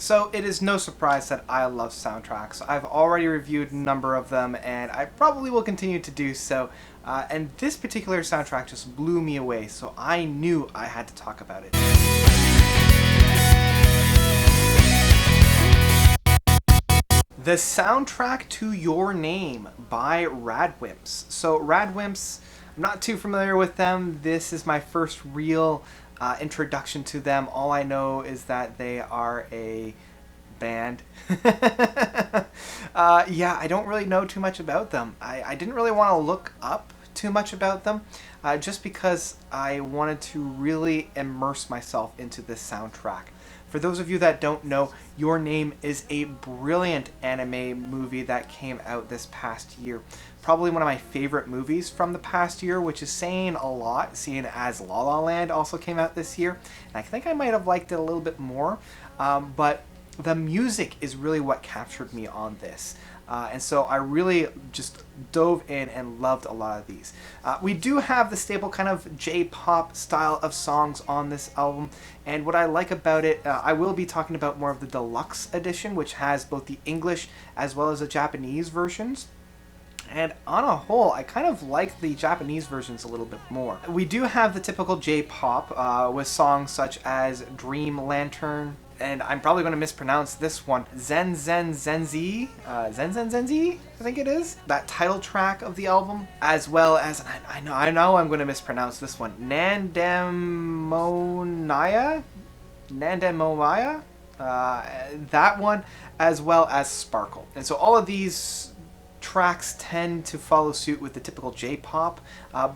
So it is no surprise that I love soundtracks. I've already reviewed a number of them, and I probably will continue to do so. And this particular soundtrack just blew me away, so I knew I had to talk about it. The soundtrack to Your Name by RADWIMPS. So RADWIMPS, I'm not too familiar with them. This is my first real introduction to them. All I know is that they are a band. Yeah, I don't really know too much about them. I didn't really want to look up too much about them, just because I wanted to really immerse myself into this soundtrack. For those of you that don't know, Your Name is a brilliant anime movie that came out this past year. Probably one of my favorite movies from the past year, which is saying a lot, seeing as La La Land also came out this year. And I think I might have liked it a little bit more, but the music is really what captured me on this. And so I really just dove in and loved a lot of these. We do have the staple kind of J-pop style of songs on this album, and what I like about it, I will be talking about more of the deluxe edition, which has both the English as well as the Japanese versions. And on a whole, I kind of like the Japanese versions a little bit more. We do have the typical J-pop with songs such as Dream Lantern, and I'm probably going to mispronounce this one, Zen Zen Zenzi, I think it is, that title track of the album, as well as, I know I'm going to mispronounce this one, Nandemonaya, that one, as well as Sparkle. And so all of these tracks tend to follow suit with the typical J-pop,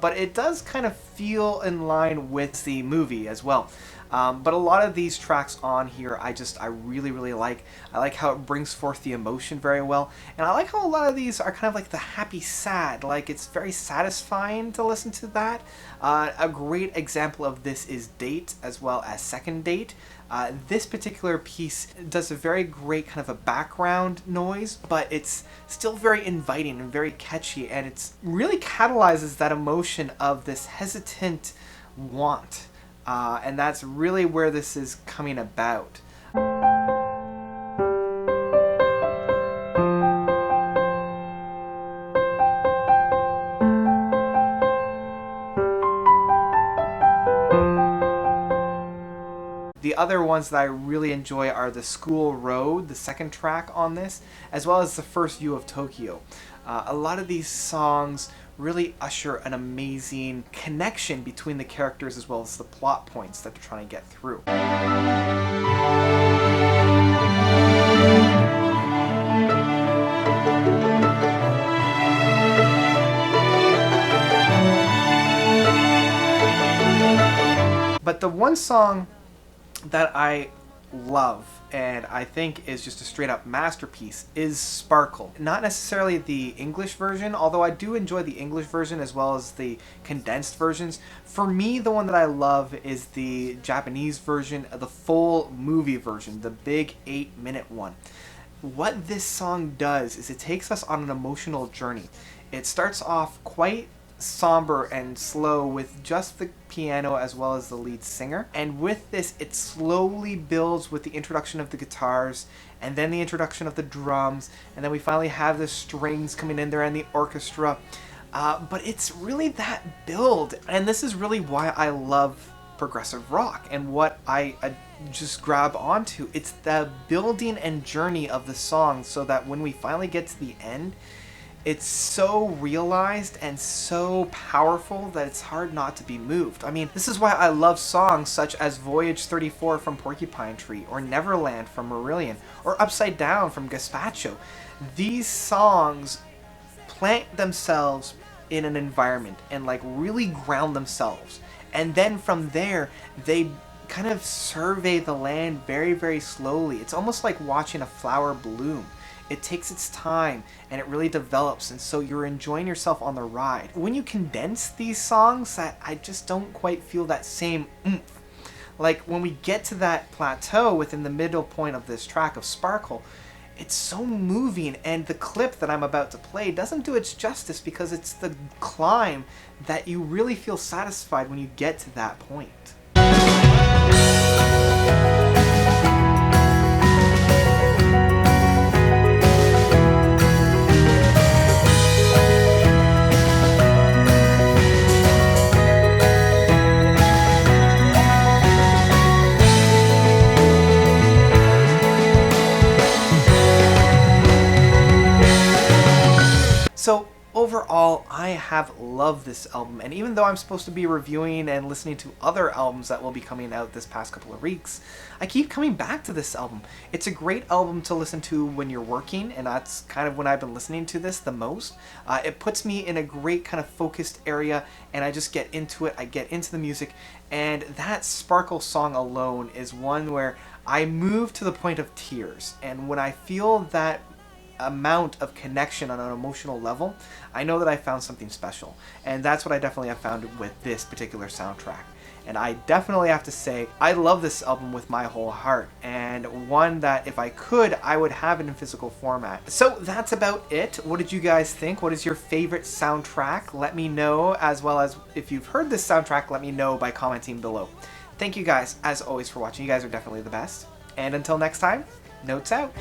but it does kind of feel in line with the movie as well. But a lot of these tracks on here, I really like. I like how it brings forth the emotion very well. And I like how a lot of these are kind of like the happy sad. Like, it's very satisfying to listen to that. A great example of this is Date as well as Second Date. This particular piece does a very great kind of a background noise, but it's still very inviting and very catchy, and it's really catalyzes that emotion of this hesitant want. And that's really where this is coming about. The other ones that I really enjoy are the School Road, the second track on this, as well as the First View of Tokyo. A lot of these songs really usher an amazing connection between the characters as well as the plot points that they're trying to get through. But the one song that I love and I think is just a straight up masterpiece is Sparkle. Not necessarily the English version, although I do enjoy the English version as well as the condensed versions. For me, the one that I love is the Japanese version, the full movie version, the big 8-minute one. What this song does is it takes us on an emotional journey. It starts off quite somber and slow with just the piano as well as the lead singer, and with this it slowly builds with the introduction of the guitars and then the introduction of the drums, and then we finally have the strings coming in there and the orchestra, but it's really that build, and this is really why I love progressive rock and what I just grab onto. It's the building and journey of the song, so that when we finally get to the end, it's so realized and so powerful that it's hard not to be moved. I mean, this is why I love songs such as Voyage 34 from Porcupine Tree, or Neverland from Marillion, or Upside Down from Gazpacho. These songs plant themselves in an environment and like really ground themselves. And then from there, they kind of survey the land very, very slowly. It's almost like watching a flower bloom. It takes its time and it really develops, and so you're enjoying yourself on the ride. When you condense these songs, I just don't quite feel that same oomph. Like when we get to that plateau within the middle point of this track of Sparkle, it's so moving, and the clip that I'm about to play doesn't do its justice because it's the climb that you really feel satisfied when you get to that point. I have loved this album, and even though I'm supposed to be reviewing and listening to other albums that will be coming out this past couple of weeks, I keep coming back to this album. It's a great album to listen to when you're working, and that's kind of when I've been listening to this the most. It puts me in a great kind of focused area, and I just get into it, I get into the music, and that Sparkle song alone is one where I move to the point of tears, and when I feel that amount of connection on an emotional level, I know that I found something special, and that's what I definitely have found with this particular soundtrack. And I definitely have to say, I love this album with my whole heart, and one that if I could, I would have it in physical format. So that's about it. What did you guys think? What is your favorite soundtrack? Let me know, as well as if you've heard this soundtrack, let me know by commenting below. Thank you guys, as always, for watching. You guys are definitely the best. And until next time, notes out.